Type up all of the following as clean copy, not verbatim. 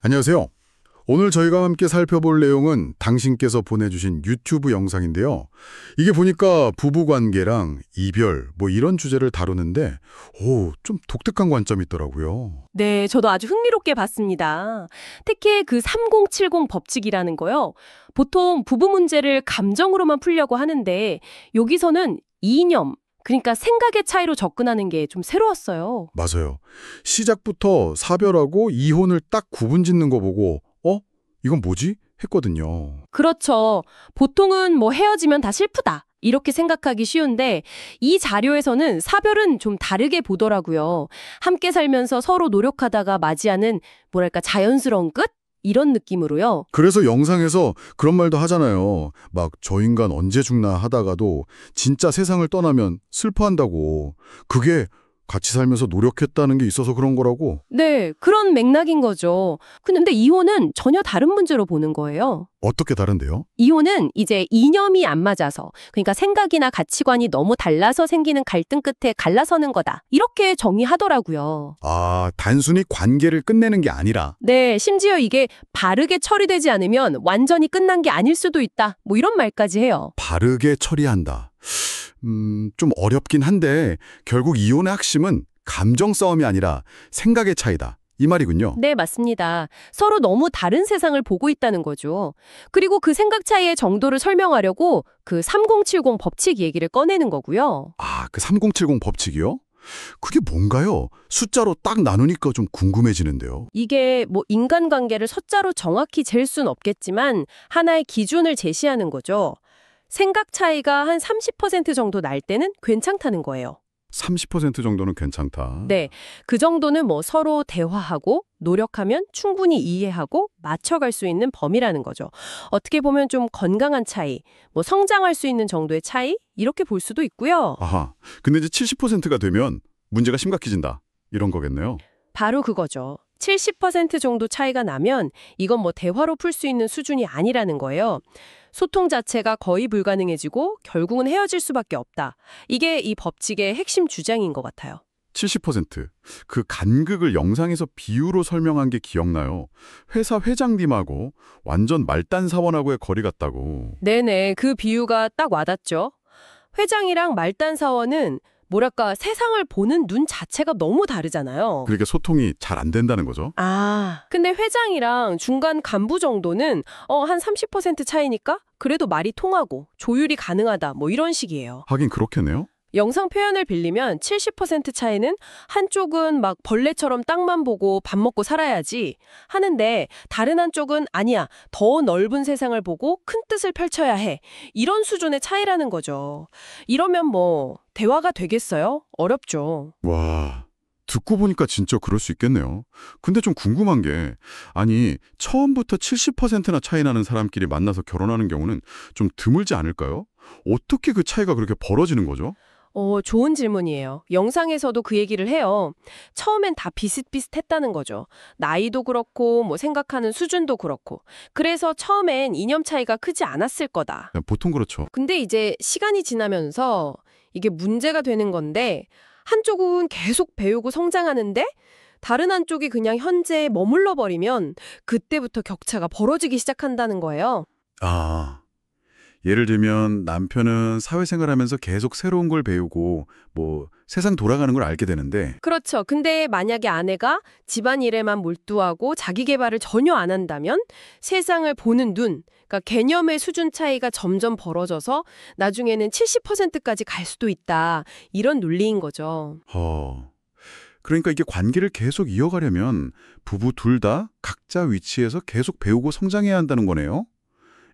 안녕하세요. 오늘 저희가 함께 살펴볼 내용은 당신께서 보내주신 유튜브 영상인데요. 이게 보니까 부부관계랑 이별 이런 주제를 다루는데 좀 독특한 관점이 있더라고요. 네, 저도 아주 흥미롭게 봤습니다. 특히 그 3070 법칙이라는 거요. 보통 부부 문제를 감정으로만 풀려고 하는데 여기서는 이념, 그러니까 생각의 차이로 접근하는 게 좀 새로웠어요. 맞아요. 시작부터 사별하고 이혼을 딱 구분짓는 거 보고 이건 뭐지? 했거든요. 그렇죠. 보통은 헤어지면 다 슬프다, 이렇게 생각하기 쉬운데 이 자료에서는 사별은 좀 다르게 보더라고요. 함께 살면서 서로 노력하다가 맞이하는 자연스러운 끝? 이런 느낌으로요. 그래서 영상에서 그런 말도 하잖아요. 막 저 인간 언제 죽나 하다가도 진짜 세상을 떠나면 슬퍼한다고. 그게 같이 살면서 노력했다는 게 있어서 그런 거라고. 네, 그런 맥락인 거죠. 근데 이혼은 전혀 다른 문제로 보는 거예요. 어떻게 다른데요? 이혼은 이제 이념이 안 맞아서, 그러니까 생각이나 가치관이 너무 달라서 생기는 갈등 끝에 갈라서는 거다, 이렇게 정의하더라고요. 단순히 관계를 끝내는 게 아니라. 네, 심지어 이게 바르게 처리되지 않으면 완전히 끝난 게 아닐 수도 있다, 이런 말까지 해요. 바르게 처리한다. 좀 어렵긴 한데 결국 이혼의 핵심은 감정 싸움이 아니라 생각의 차이다. 이 말이군요. 네, 맞습니다. 서로 너무 다른 세상을 보고 있다는 거죠. 그리고 그 생각 차이의 정도를 설명하려고 그 3070 법칙 얘기를 꺼내는 거고요. 그 3070 법칙이요? 그게 뭔가요? 숫자로 딱 나누니까 좀 궁금해지는데요. 이게 인간관계를 숫자로 정확히 잴 순 없겠지만 하나의 기준을 제시하는 거죠. 생각 차이가 한 30% 정도 날 때는 괜찮다는 거예요. 30% 정도는 괜찮다. 네, 그 정도는 서로 대화하고 노력하면 충분히 이해하고 맞춰갈 수 있는 범위라는 거죠. 어떻게 보면 좀 건강한 차이, 성장할 수 있는 정도의 차이, 이렇게 볼 수도 있고요. 근데 이제 70%가 되면 문제가 심각해진다. 이런 거겠네요. 바로 그거죠. 70% 정도 차이가 나면 이건 대화로 풀 수 있는 수준이 아니라는 거예요. 소통 자체가 거의 불가능해지고 결국은 헤어질 수밖에 없다. 이게 이 법칙의 핵심 주장인 것 같아요. 70%. 그 간극을 영상에서 비유로 설명한 게 기억나요. 회사 회장님하고 완전 말단 사원하고의 거리 같다고. 네네, 그 비유가 딱 와닿죠. 회장이랑 말단 사원은 세상을 보는 눈 자체가 너무 다르잖아요. 그러니까 소통이 잘 안 된다는 거죠. 근데 회장이랑 중간 간부 정도는 한 30% 차이니까 그래도 말이 통하고 조율이 가능하다, 이런 식이에요. 하긴 그렇겠네요. 영상 표현을 빌리면 70% 차이는 한쪽은 벌레처럼 땅만 보고 밥 먹고 살아야지 하는데 다른 한쪽은 아니야, 더 넓은 세상을 보고 큰 뜻을 펼쳐야 해, 이런 수준의 차이라는 거죠. 이러면 대화가 되겠어요? 어렵죠. 와, 듣고 보니까 진짜 그럴 수 있겠네요. 근데 좀 궁금한 게, 처음부터 70%나 차이 나는 사람끼리 만나서 결혼하는 경우는 좀 드물지 않을까요? 어떻게 그 차이가 그렇게 벌어지는 거죠? 좋은 질문이에요. 영상에서도 그 얘기를 해요. 처음엔 다 비슷비슷했다는 거죠. 나이도 그렇고 생각하는 수준도 그렇고. 그래서 처음엔 이념 차이가 크지 않았을 거다. 보통 그렇죠. 근데 이제 시간이 지나면서 이게 문제가 되는 건데 한쪽은 계속 배우고 성장하는데 다른 한쪽이 그냥 현재에 머물러 버리면 그때부터 격차가 벌어지기 시작한다는 거예요. 예를 들면 남편은 사회생활하면서 계속 새로운 걸 배우고 세상 돌아가는 걸 알게 되는데. 그렇죠. 근데 만약에 아내가 집안일에만 몰두하고 자기 개발을 전혀 안 한다면 세상을 보는 눈, 그러니까 개념의 수준 차이가 점점 벌어져서 나중에는 70%까지 갈 수도 있다, 이런 논리인 거죠. 그러니까 이게 관계를 계속 이어가려면 부부 둘 다 각자 위치에서 계속 배우고 성장해야 한다는 거네요.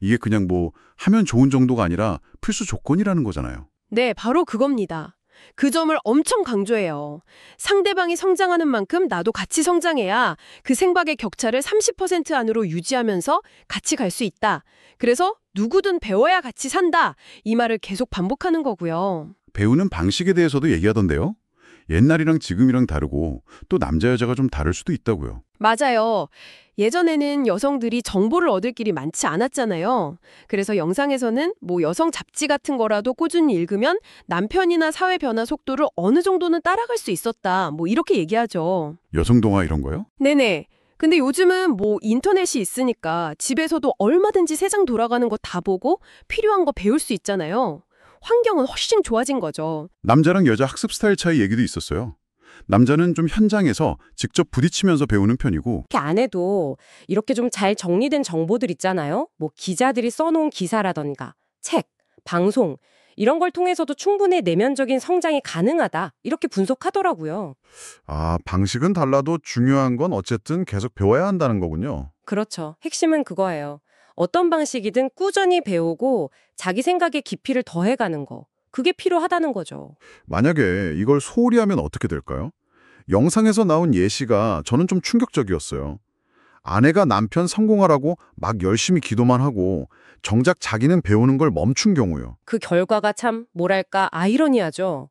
이게 그냥 하면 좋은 정도가 아니라 필수 조건이라는 거잖아요. 네, 바로 그겁니다. 그 점을 엄청 강조해요. 상대방이 성장하는 만큼 나도 같이 성장해야 그 생각의 격차를 30% 안으로 유지하면서 같이 갈 수 있다. 그래서 누구든 배워야 같이 산다, 이 말을 계속 반복하는 거고요. 배우는 방식에 대해서도 얘기하던데요. 옛날이랑 지금이랑 다르고 또 남자 여자가 좀 다를 수도 있다고요. 맞아요. 예전에는 여성들이 정보를 얻을 길이 많지 않았잖아요. 그래서 영상에서는 여성 잡지 같은 거라도 꾸준히 읽으면 남편이나 사회 변화 속도를 어느 정도는 따라갈 수 있었다, 이렇게 얘기하죠. 여성 동화 이런 거요? 네네. 근데 요즘은 뭐 인터넷이 있으니까 집에서도 얼마든지 세상 돌아가는 거 다 보고 필요한 거 배울 수 있잖아요. 환경은 훨씬 좋아진 거죠. 남자랑 여자 학습 스타일 차이 얘기도 있었어요. 남자는 좀 현장에서 직접 부딪히면서 배우는 편이고 이렇게 안 해도 이렇게 좀 잘 정리된 정보들 있잖아요. 뭐 기자들이 써놓은 기사라던가 책, 방송 이런 걸 통해서도 충분히 내면적인 성장이 가능하다. 이렇게 분석하더라고요. 방식은 달라도 중요한 건 어쨌든 계속 배워야 한다는 거군요. 그렇죠. 핵심은 그거예요. 어떤 방식이든 꾸준히 배우고 자기 생각의 깊이를 더해가는 거. 그게 필요하다는 거죠. 만약에 이걸 소홀히 하면 어떻게 될까요? 영상에서 나온 예시가 저는 좀 충격적이었어요. 아내가 남편 성공하라고 막 열심히 기도만 하고 정작 자기는 배우는 걸 멈춘 경우요. 그 결과가 참 뭐랄까 아이러니하죠.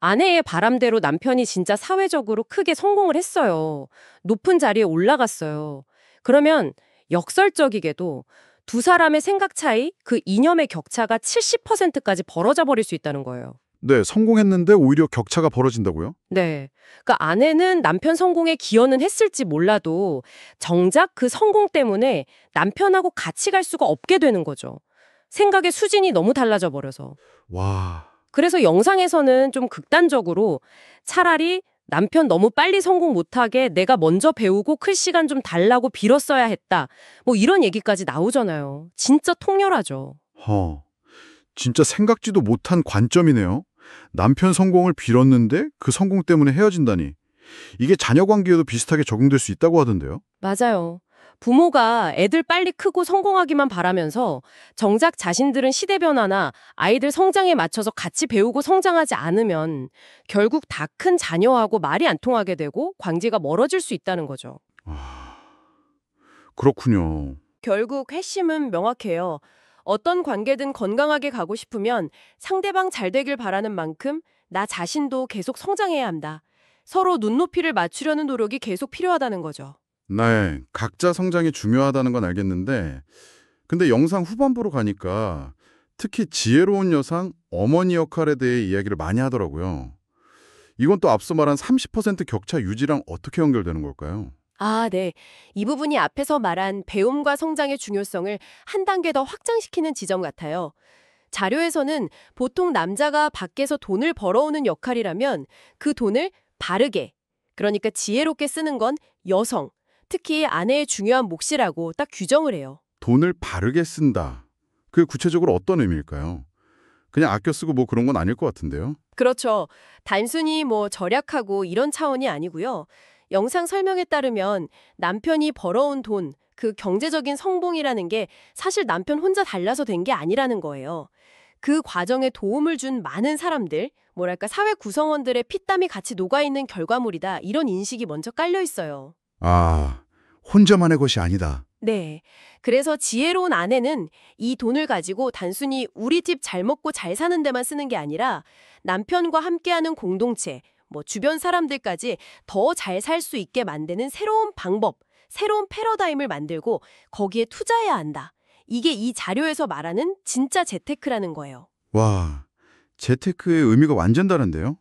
아내의 바람대로 남편이 진짜 사회적으로 크게 성공을 했어요. 높은 자리에 올라갔어요. 그러면 역설적이게도 두 사람의 생각 차이, 그 이념의 격차가 70%까지 벌어져 버릴 수 있다는 거예요. 네, 성공했는데 오히려 격차가 벌어진다고요? 네. 그러니까 아내는 남편 성공에 기여는 했을지 몰라도 정작 그 성공 때문에 남편하고 같이 갈 수가 없게 되는 거죠. 생각의 수준이 너무 달라져 버려서. 와, 그래서 영상에서는 좀 극단적으로 차라리 남편 너무 빨리 성공 못하게 내가 먼저 배우고 클 시간 좀 달라고 빌었어야 했다. 뭐 이런 얘기까지 나오잖아요. 진짜 통렬하죠. 진짜 생각지도 못한 관점이네요. 남편 성공을 빌었는데 그 성공 때문에 헤어진다니. 이게 자녀 관계에도 비슷하게 적용될 수 있다고 하던데요. 맞아요. 부모가 애들 빨리 크고 성공하기만 바라면서 정작 자신들은 시대 변화나 아이들 성장에 맞춰서 같이 배우고 성장하지 않으면 결국 다 큰 자녀하고 말이 안 통하게 되고 관계가 멀어질 수 있다는 거죠. 그렇군요. 결국 핵심은 명확해요. 어떤 관계든 건강하게 가고 싶으면 상대방 잘 되길 바라는 만큼 나 자신도 계속 성장해야 한다. 서로 눈높이를 맞추려는 노력이 계속 필요하다는 거죠. 네, 각자 성장이 중요하다는 건 알겠는데 근데 영상 후반부로 가니까 특히 지혜로운 여상, 어머니 역할에 대해 이야기를 많이 하더라고요. 이건 또 앞서 말한 30% 격차 유지랑 어떻게 연결되는 걸까요? 아, 네. 이 부분이 앞에서 말한 배움과 성장의 중요성을 한 단계 더 확장시키는 지점 같아요. 자료에서는 보통 남자가 밖에서 돈을 벌어오는 역할이라면 그 돈을 바르게, 그러니까 지혜롭게 쓰는 건 여성, 특히 아내의 중요한 몫이라고 딱 규정을 해요. 돈을 바르게 쓴다. 그게 구체적으로 어떤 의미일까요? 그냥 아껴 쓰고 뭐 그런 건 아닐 것 같은데요. 그렇죠. 단순히 뭐 절약하고 이런 차원이 아니고요. 영상 설명에 따르면 남편이 벌어온 돈, 그 경제적인 성공이라는 게 사실 남편 혼자 달라서 된 게 아니라는 거예요. 그 과정에 도움을 준 많은 사람들, 뭐랄까 사회 구성원들의 피땀이 같이 녹아있는 결과물이다. 이런 인식이 먼저 깔려 있어요. 혼자만의 것이 아니다. 네. 그래서 지혜로운 아내는 이 돈을 가지고 단순히 우리 집 잘 먹고 잘 사는 데만 쓰는 게 아니라 남편과 함께하는 공동체, 뭐 주변 사람들까지 더 잘 살 수 있게 만드는 새로운 방법, 새로운 패러다임을 만들고 거기에 투자해야 한다. 이게 이 자료에서 말하는 진짜 재테크라는 거예요. 와, 재테크의 의미가 완전 다른데요?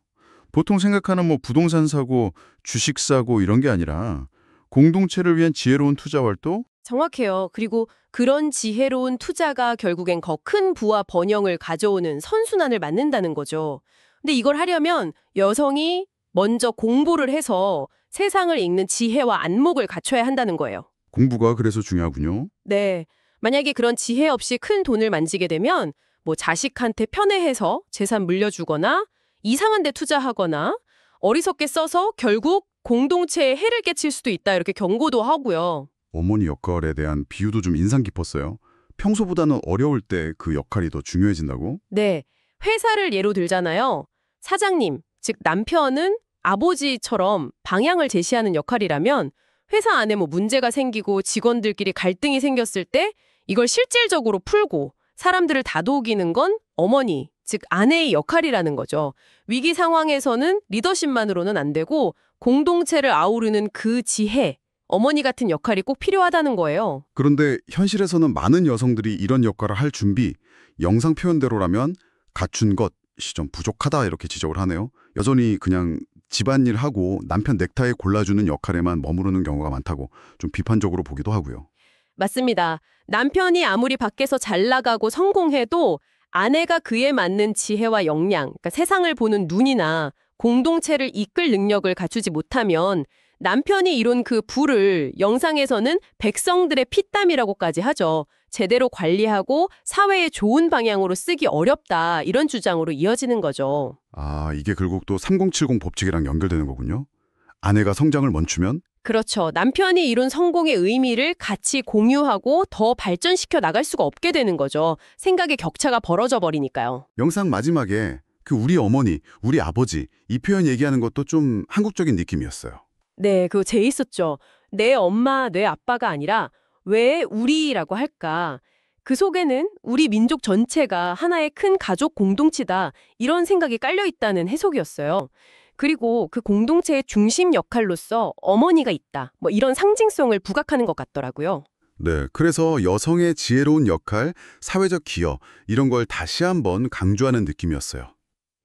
보통 생각하는 뭐 부동산 사고, 주식 사고 이런 게 아니라 공동체를 위한 지혜로운 투자 활동? 정확해요. 그리고 그런 지혜로운 투자가 결국엔 더 큰 부와 번영을 가져오는 선순환을 만든다는 거죠. 근데 이걸 하려면 여성이 먼저 공부를 해서 세상을 읽는 지혜와 안목을 갖춰야 한다는 거예요. 공부가 그래서 중요하군요. 네. 만약에 그런 지혜 없이 큰 돈을 만지게 되면 뭐 자식한테 편애해서 재산 물려주거나 이상한 데 투자하거나 어리석게 써서 결국 공동체에 해를 끼칠 수도 있다 이렇게 경고도 하고요. 어머니 역할에 대한 비유도 좀 인상 깊었어요. 평소보다는 어려울 때 그 역할이 더 중요해진다고? 네. 회사를 예로 들잖아요. 사장님, 즉 남편은 아버지처럼 방향을 제시하는 역할이라면 회사 안에 뭐 문제가 생기고 직원들끼리 갈등이 생겼을 때 이걸 실질적으로 풀고 사람들을 다독이는 건 어머니, 즉 아내의 역할이라는 거죠. 위기 상황에서는 리더십만으로는 안 되고 공동체를 아우르는 그 지혜, 어머니 같은 역할이 꼭 필요하다는 거예요. 그런데 현실에서는 많은 여성들이 이런 역할을 할 준비, 영상 표현대로라면 갖춘 것이 좀 부족하다 이렇게 지적을 하네요. 여전히 그냥 집안일하고 남편 넥타이 골라주는 역할에만 머무르는 경우가 많다고 좀 비판적으로 보기도 하고요. 맞습니다. 남편이 아무리 밖에서 잘 나가고 성공해도 아내가 그에 맞는 지혜와 역량, 그러니까 세상을 보는 눈이나 공동체를 이끌 능력을 갖추지 못하면 남편이 이룬 그 부를 영상에서는 백성들의 피땀이라고까지 하죠. 제대로 관리하고 사회에 좋은 방향으로 쓰기 어렵다, 이런 주장으로 이어지는 거죠. 아, 이게 결국 또 3070 법칙이랑 연결되는 거군요. 아내가 성장을 멈추면 그렇죠. 남편이 이룬 성공의 의미를 같이 공유하고 더 발전시켜 나갈 수가 없게 되는 거죠. 생각의 격차가 벌어져 버리니까요. 영상 마지막에 그 우리 어머니, 우리 아버지 이 표현 얘기하는 것도 좀 한국적인 느낌이었어요. 네, 그거 재밌었죠. 내 엄마, 내 아빠가 아니라 왜 우리라고 할까? 그 속에는 우리 민족 전체가 하나의 큰 가족 공동체다, 이런 생각이 깔려 있다는 해석이었어요. 그리고 그 공동체의 중심 역할로서 어머니가 있다, 뭐 이런 상징성을 부각하는 것 같더라고요. 네, 그래서 여성의 지혜로운 역할, 사회적 기여 이런 걸 다시 한번 강조하는 느낌이었어요.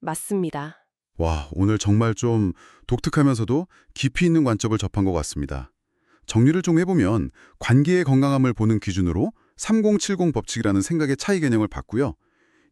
맞습니다. 와, 오늘 정말 좀 독특하면서도 깊이 있는 관점을 접한 것 같습니다. 정리를 좀 해보면 관계의 건강함을 보는 기준으로 3070 법칙이라는 생각의 차이 개념을 봤고요.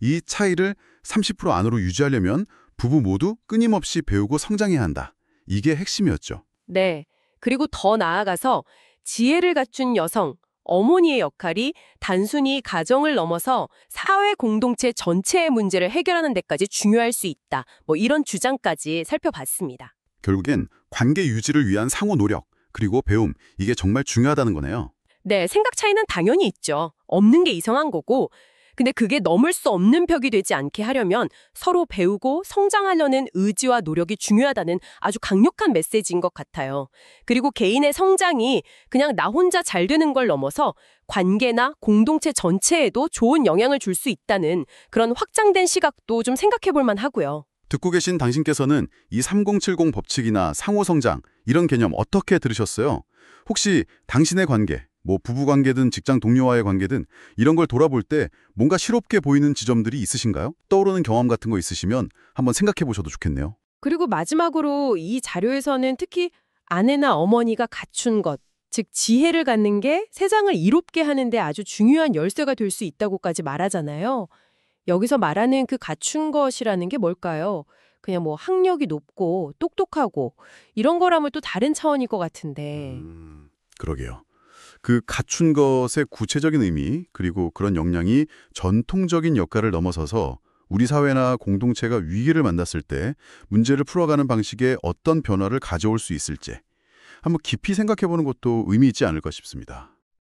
이 차이를 30% 안으로 유지하려면 부부 모두 끊임없이 배우고 성장해야 한다. 이게 핵심이었죠. 네. 그리고 더 나아가서 지혜를 갖춘 여성, 어머니의 역할이 단순히 가정을 넘어서 사회 공동체 전체의 문제를 해결하는 데까지 중요할 수 있다, 뭐 이런 주장까지 살펴봤습니다. 결국엔 관계 유지를 위한 상호 노력, 그리고 배움, 이게 정말 중요하다는 거네요. 네, 생각 차이는 당연히 있죠. 없는 게 이상한 거고. 근데 그게 넘을 수 없는 벽이 되지 않게 하려면 서로 배우고 성장하려는 의지와 노력이 중요하다는 아주 강력한 메시지인 것 같아요. 그리고 개인의 성장이 그냥 나 혼자 잘 되는 걸 넘어서 관계나 공동체 전체에도 좋은 영향을 줄 수 있다는 그런 확장된 시각도 좀 생각해 볼 만하고요. 듣고 계신 당신께서는 이 3070 법칙이나 상호 성장 이런 개념 어떻게 들으셨어요? 혹시 당신의 관계, 뭐 부부관계든 직장 동료와의 관계든 이런 걸 돌아볼 때 뭔가 실없게 보이는 지점들이 있으신가요? 떠오르는 경험 같은 거 있으시면 한번 생각해 보셔도 좋겠네요. 그리고 마지막으로 이 자료에서는 특히 아내나 어머니가 갖춘 것, 즉 지혜를 갖는 게 세상을 이롭게 하는데 아주 중요한 열쇠가 될 수 있다고까지 말하잖아요. 여기서 말하는 그 갖춘 것이라는 게 뭘까요? 그냥 뭐 학력이 높고 똑똑하고 이런 거라면 또 다른 차원일 것 같은데. 그러게요. 그 갖춘 것의 구체적인 의미, 그리고 그런 역량이 전통적인 역할을 넘어서서 우리 사회나 공동체가 위기를 만났을 때 문제를 풀어가는 방식에 어떤 변화를 가져올 수 있을지 한번 깊이 생각해보는 것도 의미 있지 않을까 싶습니다.